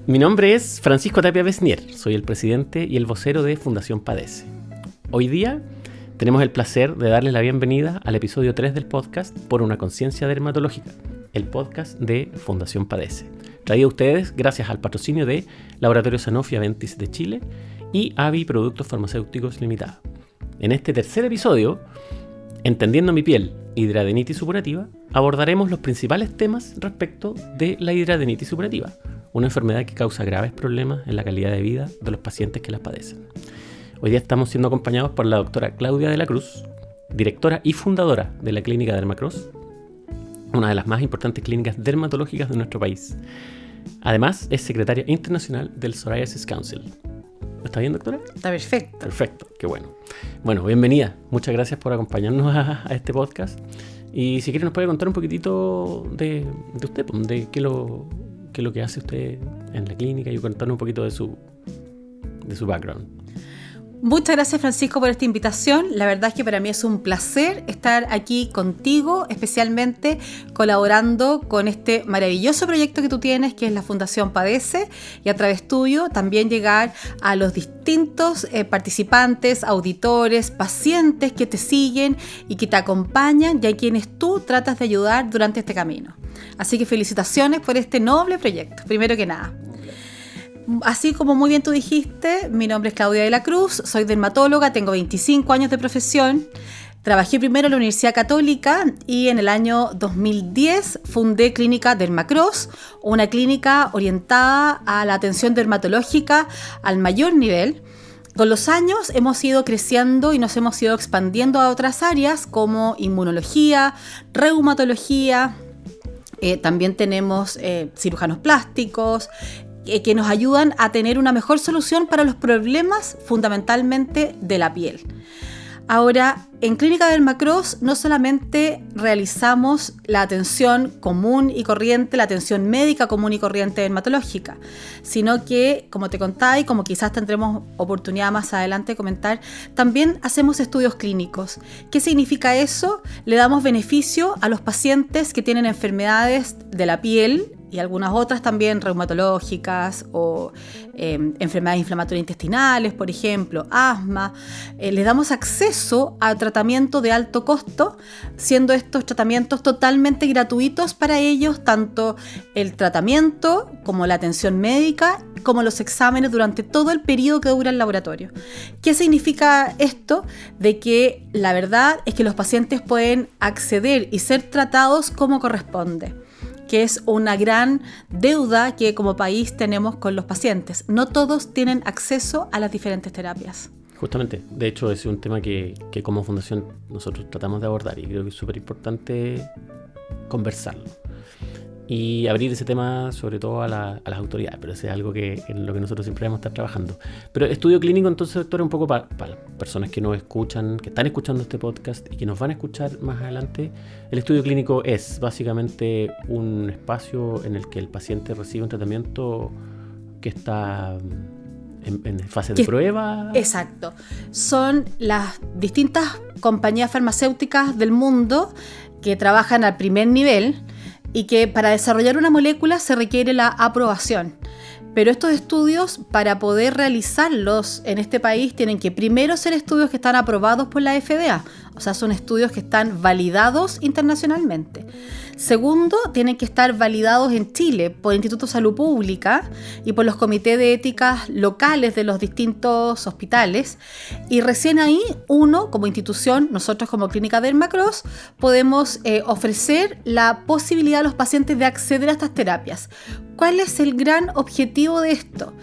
Mi nombre es Francisco Tapia Besnier, soy el presidente y el vocero de Fundación Padece. Hoy día tenemos el placer de darles la bienvenida al episodio 3 del podcast Por una conciencia dermatológica, el podcast de Fundación Padece, traído a ustedes gracias al patrocinio de Laboratorio Sanofi Aventis de Chile y AVI Productos Farmacéuticos Limitada. En este tercer episodio, Entendiendo mi piel, hidradenitis supurativa, abordaremos los principales temas respecto de la hidradenitis supurativa, una enfermedad que causa graves problemas en la calidad de vida de los pacientes que las padecen. Hoy día estamos siendo acompañados por la doctora Claudia de la Cruz, directora y fundadora de la clínica Dermacross, una de las más importantes clínicas dermatológicas de nuestro país. Además, es secretaria internacional del Psoriasis Council. ¿Lo está bien, doctora? Está perfecto. Perfecto, qué bueno. Bueno, bienvenida. Muchas gracias por acompañarnos a este podcast. Y si quiere nos puede contar un poquitito de usted, de qué es lo que hace usted en la clínica y contarnos un poquito de su background. Muchas gracias, Francisco, por esta invitación. La verdad es que para mí es un placer estar aquí contigo, especialmente colaborando con este maravilloso proyecto que tú tienes, que es la Fundación Padece, y a través tuyo también llegar a los distintos participantes, auditores, pacientes que te siguen y que te acompañan y a quienes tú tratas de ayudar durante este camino. Así que felicitaciones por este noble proyecto, primero que nada. Así como muy bien tú dijiste, mi nombre es Claudia de la Cruz, soy dermatóloga, tengo 25 años de profesión. Trabajé primero en la Universidad Católica y en el año 2010 fundé Clínica Dermacross, una clínica orientada a la atención dermatológica al mayor nivel. Con los años hemos ido creciendo y nos hemos ido expandiendo a otras áreas como inmunología, reumatología, también tenemos cirujanos plásticos, que nos ayudan a tener una mejor solución para los problemas fundamentalmente de la piel. Ahora, en Clínica Dermacross no solamente realizamos la atención común y corriente, la atención médica común y corriente dermatológica, sino que, como te contaba y como quizás tendremos oportunidad más adelante de comentar, también hacemos estudios clínicos. ¿Qué significa eso? Le damos beneficio a los pacientes que tienen enfermedades de la piel y algunas otras también reumatológicas o enfermedades inflamatorias intestinales, por ejemplo, asma. Les damos acceso a tratamiento de alto costo, siendo estos tratamientos totalmente gratuitos para ellos, tanto el tratamiento como la atención médica, como los exámenes durante todo el periodo que dura el laboratorio. ¿Qué significa esto? De que la verdad es que los pacientes pueden acceder y ser tratados como corresponde, que es una gran deuda que como país tenemos con los pacientes. No todos tienen acceso a las diferentes terapias. Justamente, de hecho es un tema que como fundación nosotros tratamos de abordar y creo que es súper importante conversarlo y abrir ese tema sobre todo a las autoridades, pero eso es algo en lo que nosotros siempre vamos a estar trabajando. Pero estudio clínico entonces, doctora, un poco para las personas que nos escuchan, que están escuchando este podcast y que nos van a escuchar más adelante. El estudio clínico es básicamente un espacio en el que el paciente recibe un tratamiento que está en fase de prueba. Exacto. Son las distintas compañías farmacéuticas del mundo que trabajan al primer nivel y que para desarrollar una molécula se requiere la aprobación. Pero estos estudios, para poder realizarlos en este país, tienen que primero ser estudios que están aprobados por la FDA, o sea, son estudios que están validados internacionalmente. Segundo, tienen que estar validados en Chile por el Instituto de Salud Pública y por los comités de éticas locales de los distintos hospitales. Y recién ahí, uno, como institución, nosotros como Clínica Dermacross, podemos ofrecer la posibilidad a los pacientes de acceder a estas terapias. ¿Cuál es el gran objetivo de esto?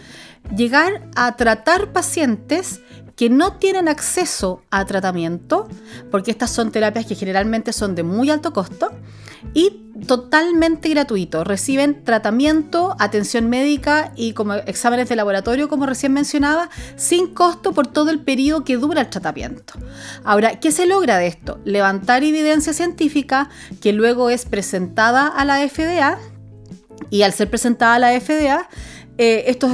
Llegar a tratar pacientes que no tienen acceso a tratamiento, porque estas son terapias que generalmente son de muy alto costo y totalmente gratuito. Reciben tratamiento, atención médica y como exámenes de laboratorio, como recién mencionaba, sin costo por todo el periodo que dura el tratamiento. Ahora, ¿qué se logra de esto? Levantar evidencia científica que luego es presentada a la FDA, y al ser presentada a la FDA, estos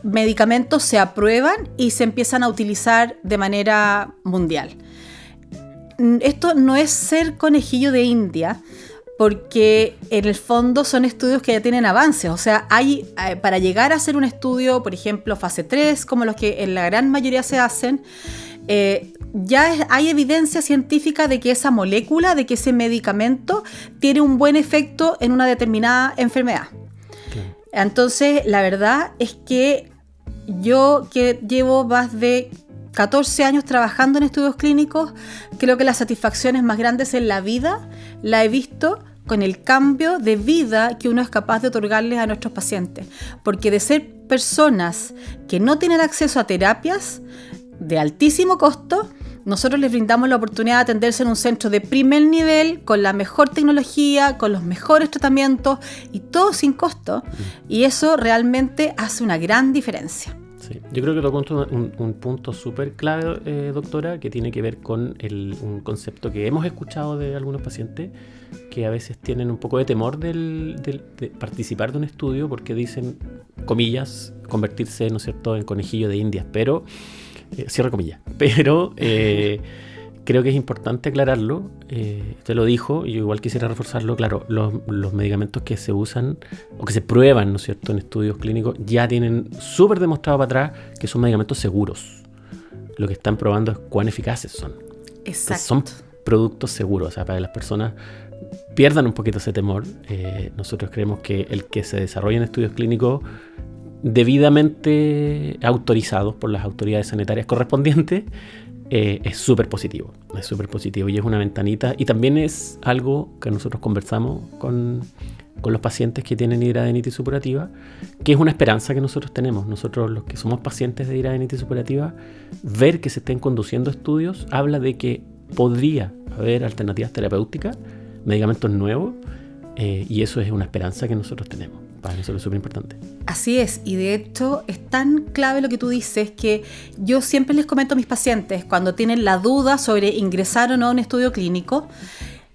medicamentos se aprueban y se empiezan a utilizar de manera mundial. Esto no es ser conejillo de India, porque en el fondo son estudios que ya tienen avances. O sea, para llegar a hacer un estudio, por ejemplo, fase 3, como los que en la gran mayoría se hacen, hay evidencia científica de que esa molécula, de que ese medicamento tiene un buen efecto en una determinada enfermedad. Okay. Entonces, la verdad es que yo, que llevo más de 14 años trabajando en estudios clínicos, creo que las satisfacciones más grandes en la vida la he visto con el cambio de vida que uno es capaz de otorgarles a nuestros pacientes. Porque de ser personas que no tienen acceso a terapias de altísimo costo, nosotros les brindamos la oportunidad de atenderse en un centro de primer nivel, con la mejor tecnología, con los mejores tratamientos y todo sin costo. Y eso realmente hace una gran diferencia. Sí. Yo creo que tocó un punto súper clave, doctora, que tiene que ver con un concepto que hemos escuchado de algunos pacientes que a veces tienen un poco de temor de participar de un estudio porque dicen, comillas, convertirse, ¿no es cierto?, en conejillo de indias, pero, cierra comillas, pero creo que es importante aclararlo. Usted lo dijo y yo igual quisiera reforzarlo. Claro, los medicamentos que se usan o que se prueban, ¿no es cierto?, en estudios clínicos ya tienen súper demostrado para atrás que son medicamentos seguros. Lo que están probando es cuán eficaces son. Exacto. Entonces, son productos seguros. O sea, para que las personas pierdan un poquito ese temor, nosotros creemos que el que se desarrolla en estudios clínicos debidamente autorizados por las autoridades sanitarias correspondientes, es súper positivo y es una ventanita, y también es algo que nosotros conversamos con los pacientes que tienen hidradenitis supurativa, que es una esperanza que nosotros tenemos. Nosotros, los que somos pacientes de hidradenitis supurativa, ver que se estén conduciendo estudios habla de que podría haber alternativas terapéuticas, medicamentos nuevos, y eso es una esperanza que nosotros tenemos. Para nosotros es súper importante. Así es, y de hecho es tan clave lo que tú dices que yo siempre les comento a mis pacientes cuando tienen la duda sobre ingresar o no a un estudio clínico.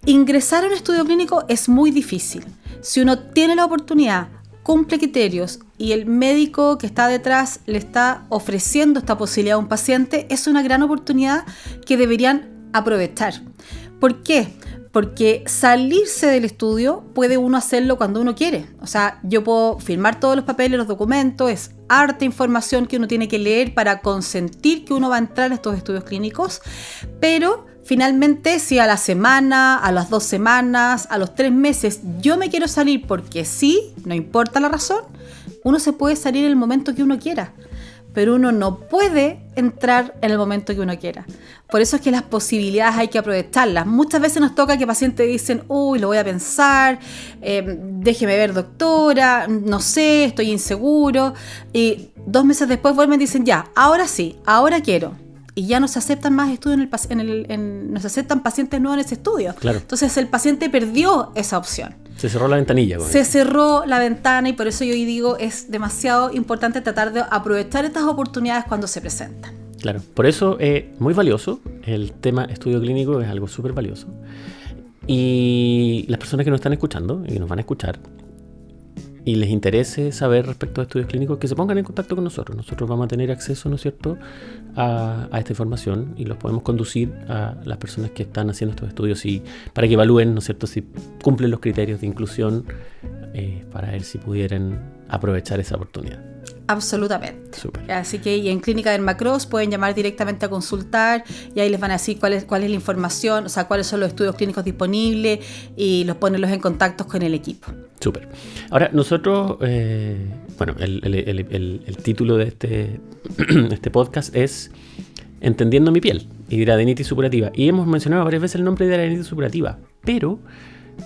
Ingresar a un estudio clínico es muy difícil. Si uno tiene la oportunidad, cumple criterios y el médico que está detrás le está ofreciendo esta posibilidad a un paciente, es una gran oportunidad que deberían aprovechar. ¿Por qué? Porque salirse del estudio puede uno hacerlo cuando uno quiere. O sea, yo puedo firmar todos los papeles, los documentos, es harta información que uno tiene que leer para consentir que uno va a entrar a estos estudios clínicos, pero finalmente si a la semana, a las 2 semanas, a los 3 meses yo me quiero salir porque sí, no importa la razón, uno se puede salir en el momento que uno quiera. Pero uno no puede entrar en el momento que uno quiera. Por eso es que las posibilidades hay que aprovecharlas. Muchas veces nos toca que pacientes dicen, uy, lo voy a pensar, déjeme ver, doctora, no sé, estoy inseguro. Y 2 meses después vuelven y dicen, ya, ahora sí, ahora quiero. Y ya no se aceptan más estudios no se aceptan pacientes nuevos en ese estudio. Claro. Entonces el paciente perdió esa opción. Se cerró la ventanilla. Se cerró la ventana y por eso yo hoy digo es demasiado importante tratar de aprovechar estas oportunidades cuando se presentan. Claro, por eso es muy valioso. El tema estudio clínico es algo súper valioso. Y las personas que nos están escuchando y que nos van a escuchar y les interese saber respecto a estudios clínicos, que se pongan en contacto con nosotros. Nosotros vamos a tener acceso, ¿no es cierto?, a esta información y los podemos conducir a las personas que están haciendo estos estudios y para que evalúen, ¿no es cierto?, si cumplen los criterios de inclusión, para ver si pudieran aprovechar esa oportunidad. Absolutamente. Súper. Así que y en Clínica Dermacross pueden llamar directamente a consultar y ahí les van a decir cuál es la información, o sea, cuáles son los estudios clínicos disponibles y ponerlos en contacto con el equipo. Súper. Ahora, nosotros, bueno, el título de este podcast es Entendiendo mi piel, hidradenitis supurativa. Y hemos mencionado varias veces el nombre de hidradenitis supurativa, pero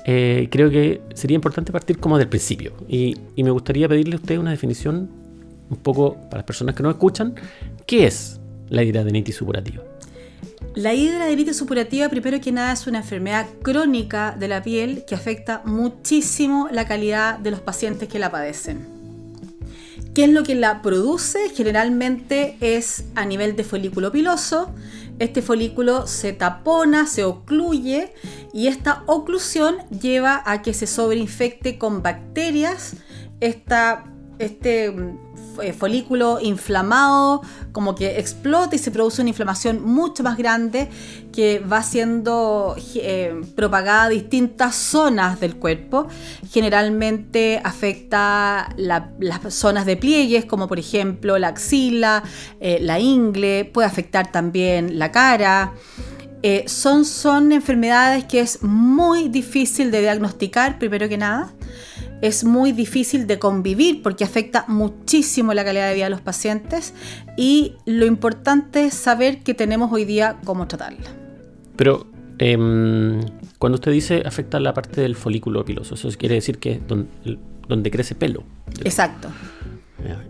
creo que sería importante partir como del principio. Y me gustaría pedirle a usted una definición un poco para las personas que nos escuchan. ¿Qué es la hidradenitis supurativa? La hidradenitis supurativa, primero que nada, es una enfermedad crónica de la piel que afecta muchísimo la calidad de los pacientes que la padecen. ¿Qué es lo que la produce? Generalmente es a nivel de folículo piloso. Este folículo se tapona, se ocluye y esta oclusión lleva a que se sobreinfecte con bacterias este folículo inflamado, como que explota y se produce una inflamación mucho más grande que va siendo propagada a distintas zonas del cuerpo. Generalmente afecta las zonas de pliegues, como por ejemplo la axila, la ingle, puede afectar también la cara. Son enfermedades que es muy difícil de diagnosticar, primero que nada. Es muy difícil de convivir porque afecta muchísimo la calidad de vida de los pacientes, y lo importante es saber que tenemos hoy día cómo tratarla. Pero cuando usted dice afecta la parte del folículo piloso, eso quiere decir que es donde crece pelo. Exacto.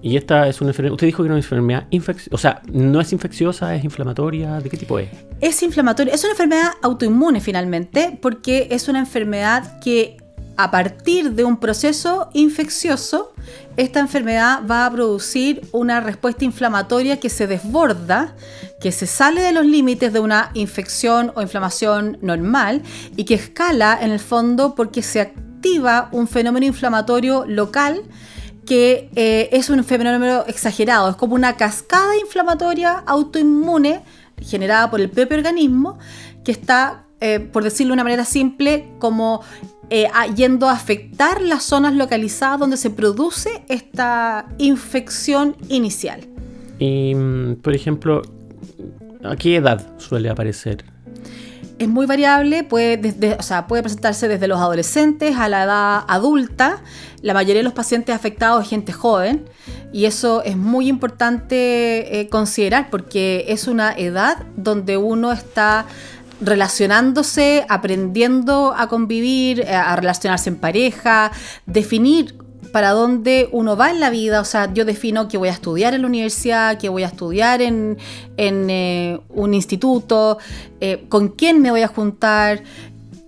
Y esta es una enfermedad, usted dijo que era una enfermedad infecciosa, o sea, no es infecciosa, es inflamatoria, ¿de qué tipo es? Es inflamatoria, es una enfermedad autoinmune finalmente, porque es una enfermedad que a partir de un proceso infeccioso, esta enfermedad va a producir una respuesta inflamatoria que se desborda, que se sale de los límites de una infección o inflamación normal y que escala en el fondo porque se activa un fenómeno inflamatorio local que es un fenómeno exagerado, es como una cascada inflamatoria autoinmune generada por el propio organismo que está, por decirlo de una manera simple, como yendo a afectar las zonas localizadas donde se produce esta infección inicial. Y, por ejemplo, ¿a qué edad suele aparecer? Es muy variable, puede presentarse desde los adolescentes a la edad adulta. La mayoría de los pacientes afectados es gente joven, y eso es muy importante considerar porque es una edad donde uno está relacionándose, aprendiendo a convivir, a relacionarse en pareja, definir para dónde uno va en la vida. O sea, yo defino que voy a estudiar en la universidad, que voy a estudiar en un instituto, con quién me voy a juntar,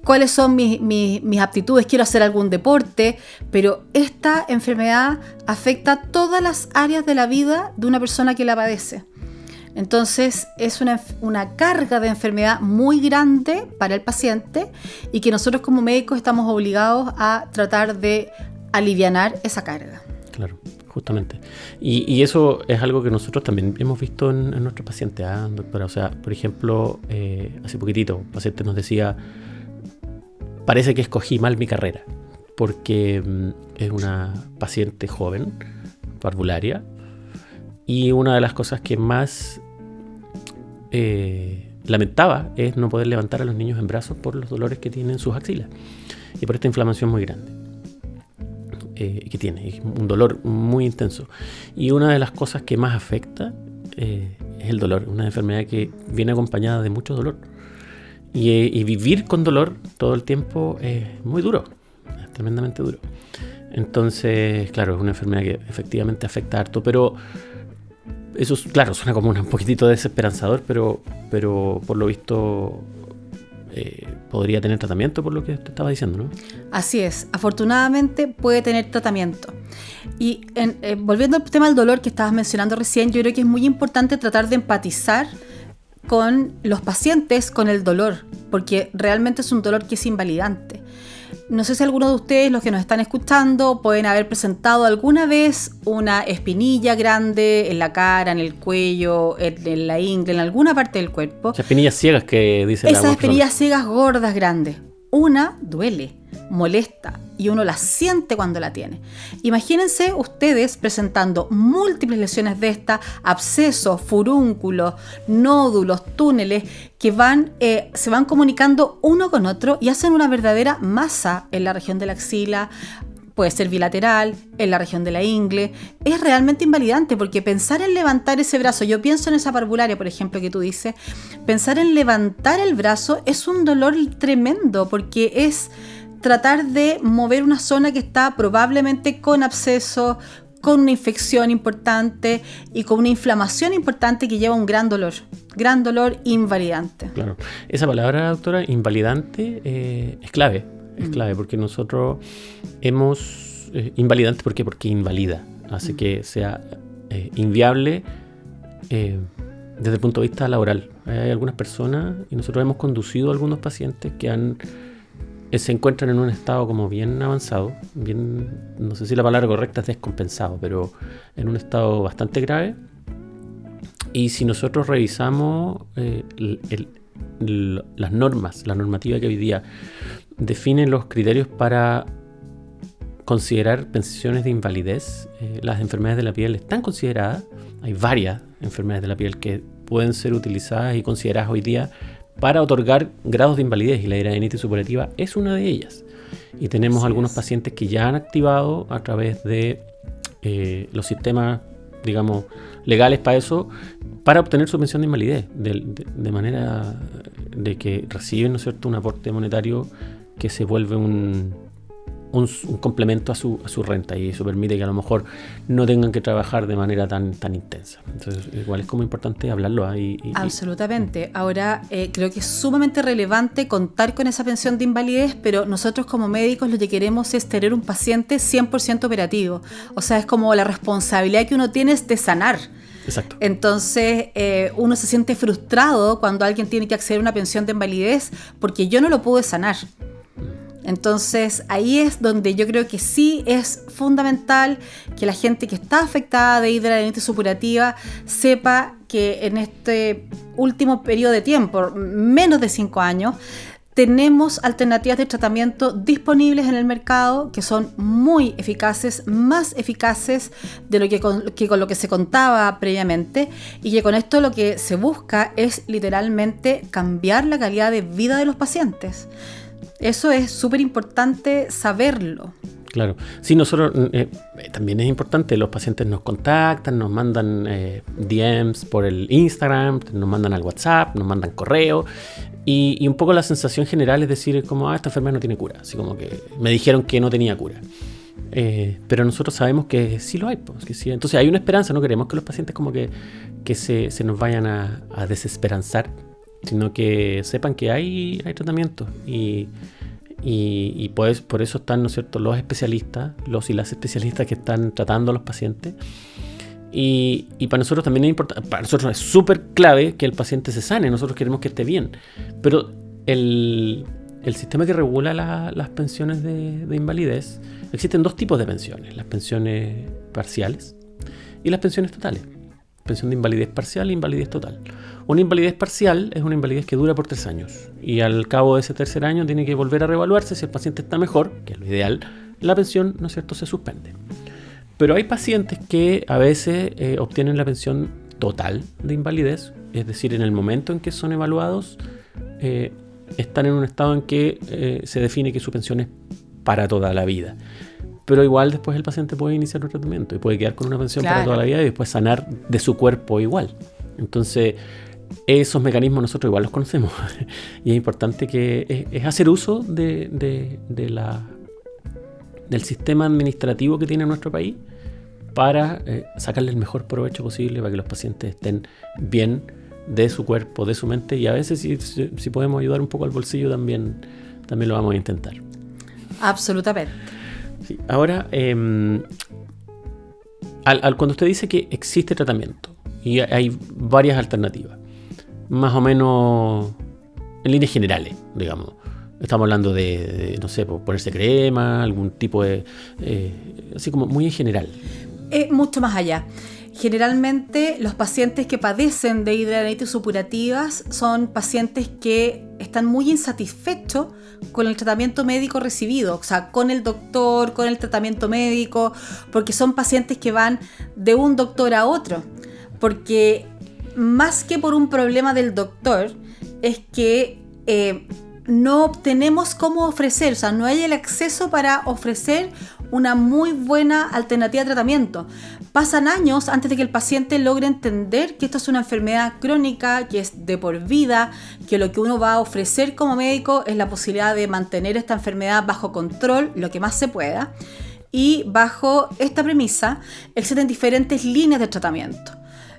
cuáles son mis aptitudes, quiero hacer algún deporte, pero esta enfermedad afecta todas las áreas de la vida de una persona que la padece. Entonces es una carga de enfermedad muy grande para el paciente y que nosotros como médicos estamos obligados a tratar de alivianar esa carga. Claro, justamente. Y eso es algo que nosotros también hemos visto en nuestros pacientes, doctora. O sea, por ejemplo, hace poquitito un paciente nos decía: parece que escogí mal mi carrera, porque es una paciente joven, parvularia, y una de las cosas que más lamentaba es no poder levantar a los niños en brazos por los dolores que tienen sus axilas y por esta inflamación muy grande que tiene, un dolor muy intenso. Y una de las cosas que más afecta es el dolor, una enfermedad que viene acompañada de mucho dolor. Y vivir con dolor todo el tiempo es muy duro, es tremendamente duro. Entonces, claro, es una enfermedad que efectivamente afecta harto, pero eso, claro, suena como un poquitito desesperanzador, pero por lo visto podría tener tratamiento, por lo que usted estaba diciendo, ¿no? Así es, afortunadamente puede tener tratamiento. Y volviendo al tema del dolor que estabas mencionando recién, yo creo que es muy importante tratar de empatizar con los pacientes con el dolor, porque realmente es un dolor que es invalidante. No sé si algunos de ustedes, los que nos están escuchando, pueden haber presentado alguna vez una espinilla grande en la cara, en el cuello, en la ingle, en alguna parte del cuerpo. Esas espinillas ciegas que dicen la voz. Esas espinillas ciegas gordas, grandes. Una duele, molesta, y uno la siente cuando la tiene. Imagínense ustedes presentando múltiples lesiones de estas, abscesos, furúnculos, nódulos, túneles, que se van comunicando uno con otro y hacen una verdadera masa en la región de la axila. Puede ser bilateral, en la región de la ingle. Es realmente invalidante porque pensar en levantar ese brazo, yo pienso en esa parvularia, por ejemplo, que tú dices, pensar en levantar el brazo es un dolor tremendo porque es tratar de mover una zona que está probablemente con absceso, con una infección importante y con una inflamación importante que lleva un gran dolor invalidante. Claro, esa palabra, doctora, invalidante, es clave. Es clave porque nosotros hemos... invalidante, ¿por qué? Porque invalida. Hace que sea inviable desde el punto de vista laboral. Hay algunas personas, y nosotros hemos conducido a algunos pacientes que han se encuentran en un estado como bien avanzado, bien, no sé si la palabra correcta es descompensado, pero en un estado bastante grave. Y si nosotros revisamos las normas, la normativa que hoy día define los criterios para considerar pensiones de invalidez, las enfermedades de la piel están consideradas. Hay varias enfermedades de la piel que pueden ser utilizadas y consideradas hoy día para otorgar grados de invalidez, y la hidradenitis supurativa es una de ellas. Y tenemos algunos pacientes que ya han activado a través de los sistemas, digamos, legales para eso, para obtener su pensión de invalidez, de manera de que reciben, ¿no es cierto?, un aporte monetario que se vuelve un complemento a su renta, y eso permite que a lo mejor no tengan que trabajar de manera tan intensa. Entonces, igual es como importante hablarlo ahí. Absolutamente. Ahora, creo que es sumamente relevante contar con esa pensión de invalidez, pero nosotros como médicos lo que queremos es tener un paciente 100% operativo. O sea, es como la responsabilidad que uno tiene es de sanar. Exacto. Entonces, uno se siente frustrado cuando alguien tiene que acceder a una pensión de invalidez porque yo no lo pude sanar. Entonces, ahí es donde yo creo que sí es fundamental que la gente que está afectada de hidradenitis supurativa sepa que en este último periodo de tiempo, menos de 5 años, tenemos alternativas de tratamiento disponibles en el mercado que son muy eficaces, más eficaces de lo que con lo que se contaba previamente, y que con esto lo que se busca es literalmente cambiar la calidad de vida de los pacientes. Eso es súper importante saberlo. Claro. Sí, nosotros también es importante, los pacientes nos contactan, nos mandan DMs por el Instagram, nos mandan al WhatsApp, nos mandan correo, y un poco la sensación general es decir, como, esta enfermedad no tiene cura, así como que me dijeron que no tenía cura. Pero nosotros sabemos que sí lo hay, pues, que sí. Entonces hay una esperanza, no queremos que los pacientes como que se nos vayan a desesperanzar, sino que sepan que hay tratamiento, y pues por eso están, ¿no es cierto?, los especialistas, los y las especialistas que están tratando a los pacientes, y para nosotros también es importante, para nosotros es súper clave que el paciente se sane. Nosotros queremos que esté bien, pero el sistema que regula las pensiones de invalidez, existen 2 tipos de pensiones: las pensiones parciales y las pensiones totales. Pensión de invalidez parcial e invalidez total. Una invalidez parcial es una invalidez que dura por 3 años, y al cabo de ese tercer año tiene que volver a reevaluarse. Si el paciente está mejor, que es lo ideal, la pensión, ¿no es cierto?, se suspende. Pero hay pacientes que a veces obtienen la pensión total de invalidez, es decir, en el momento en que son evaluados, están en un estado en que se define que su pensión es para toda la vida. Pero igual después el paciente puede iniciar un tratamiento y puede quedar con una pensión para toda la vida y después sanar de su cuerpo igual. Entonces, esos mecanismos nosotros igual los conocemos y es importante que es hacer uso del sistema administrativo que tiene nuestro país para sacarle el mejor provecho posible, para que los pacientes estén bien de su cuerpo, de su mente, y a veces si podemos ayudar un poco al bolsillo también lo vamos a intentar. Absolutamente. Sí. Ahora, cuando usted dice que existe tratamiento y hay varias alternativas, más o menos en líneas generales, digamos, estamos hablando de no sé, ponerse crema, algún tipo de... así como muy en general. Mucho más allá. Generalmente los pacientes que padecen de hidradenitis supurativas son pacientes que están muy insatisfechos con el tratamiento médico recibido, o sea, con el doctor, con el tratamiento médico, porque son pacientes que van de un doctor a otro, porque más que por un problema del doctor, es que no tenemos cómo ofrecer, o sea, no hay el acceso para ofrecer una muy buena alternativa de tratamiento. Pasan años antes de que el paciente logre entender que esto es una enfermedad crónica, que es de por vida, que lo que uno va a ofrecer como médico es la posibilidad de mantener esta enfermedad bajo control lo que más se pueda. Y bajo esta premisa existen diferentes líneas de tratamiento.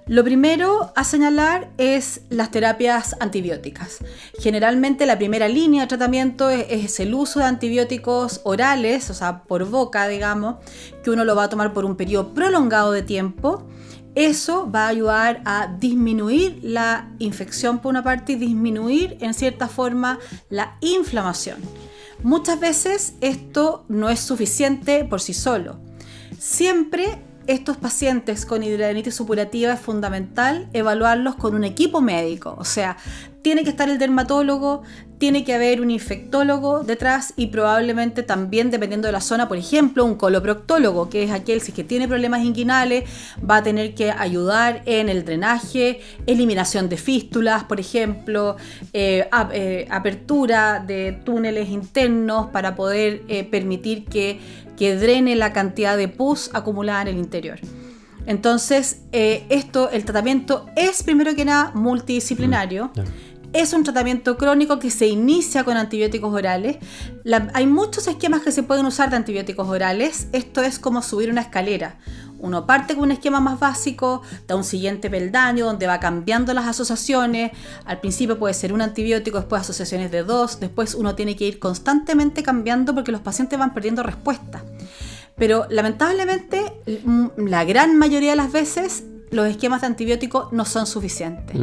Lo primero a señalar es las terapias antibióticas. Generalmente la primera línea de tratamiento es el uso de antibióticos orales, o sea, por boca, digamos, que uno lo va a tomar por un periodo prolongado de tiempo. Eso va a ayudar a disminuir la infección por una parte y disminuir en cierta forma la inflamación. Muchas veces esto no es suficiente por sí solo. Siempre estos pacientes con hidradenitis supurativa es fundamental evaluarlos con un equipo médico. O sea, tiene que estar el dermatólogo, tiene que haber un infectólogo detrás y probablemente también, dependiendo de la zona, por ejemplo, un coloproctólogo, que es aquel, si es que tiene problemas inguinales, va a tener que ayudar en el drenaje, eliminación de fístulas, por ejemplo, apertura de túneles internos para poder permitir que drene la cantidad de pus acumulada en el interior. Entonces, el tratamiento es primero que nada multidisciplinario. Es un tratamiento crónico que se inicia con antibióticos orales. Hay muchos esquemas que se pueden usar de antibióticos orales. Esto es como subir una escalera. Uno parte con un esquema más básico, da un siguiente peldaño donde va cambiando las asociaciones. Al principio puede ser un antibiótico, después asociaciones de 2, después uno tiene que ir constantemente cambiando porque los pacientes van perdiendo respuesta. Pero lamentablemente, la gran mayoría de las veces, los esquemas de antibióticos no son suficientes.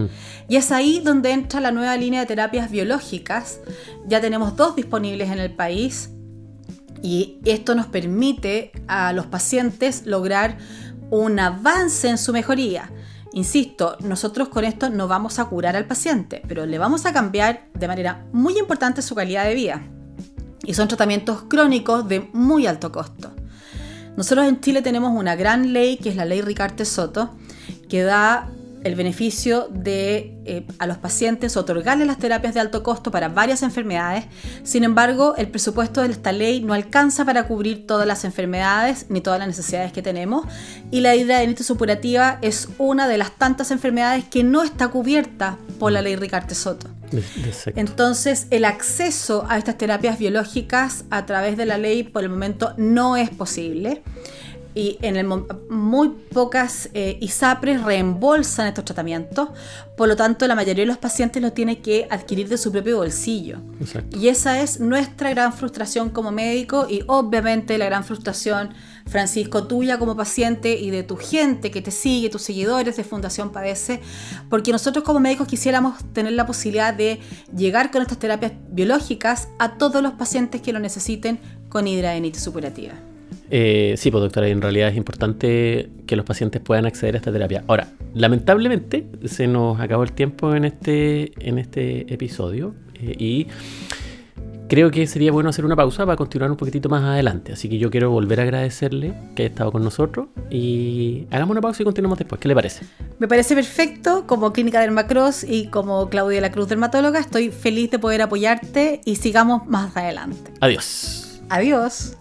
Y es ahí donde entra la nueva línea de terapias biológicas. Ya tenemos 2 disponibles en el país. Y esto nos permite a los pacientes lograr un avance en su mejoría. Insisto, nosotros con esto no vamos a curar al paciente, pero le vamos a cambiar de manera muy importante su calidad de vida. Y son tratamientos crónicos de muy alto costo. Nosotros en Chile tenemos una gran ley, que es la ley Ricarte-Soto, que da el beneficio de a los pacientes otorgarles las terapias de alto costo para varias enfermedades. Sin embargo, el presupuesto de esta ley no alcanza para cubrir todas las enfermedades ni todas las necesidades que tenemos, y la hidradenitis supurativa es una de las tantas enfermedades que no está cubierta por la ley Ricarte-Soto. Entonces, el acceso a estas terapias biológicas a través de la ley por el momento no es posible. Y muy pocas ISAPRES reembolsan estos tratamientos, por lo tanto la mayoría de los pacientes los tienen que adquirir de su propio bolsillo. Exacto. Y esa es nuestra gran frustración como médico y obviamente la gran frustración, Francisco, tuya como paciente y de tu gente que te sigue, tus seguidores de Fundación Padece, porque nosotros como médicos quisiéramos tener la posibilidad de llegar con estas terapias biológicas a todos los pacientes que lo necesiten con hidradenitis supurativa. Sí, pues doctora, en realidad es importante que los pacientes puedan acceder a esta terapia. Ahora, lamentablemente se nos acabó el tiempo en este episodio y creo que sería bueno hacer una pausa para continuar un poquitito más adelante. Así que yo quiero volver a agradecerle que haya estado con nosotros y hagamos una pausa y continuamos después. ¿Qué le parece? Me parece perfecto. Como Clínica Dermacross y como Claudia de la Cruz dermatóloga, estoy feliz de poder apoyarte y sigamos más adelante. Adiós. Adiós.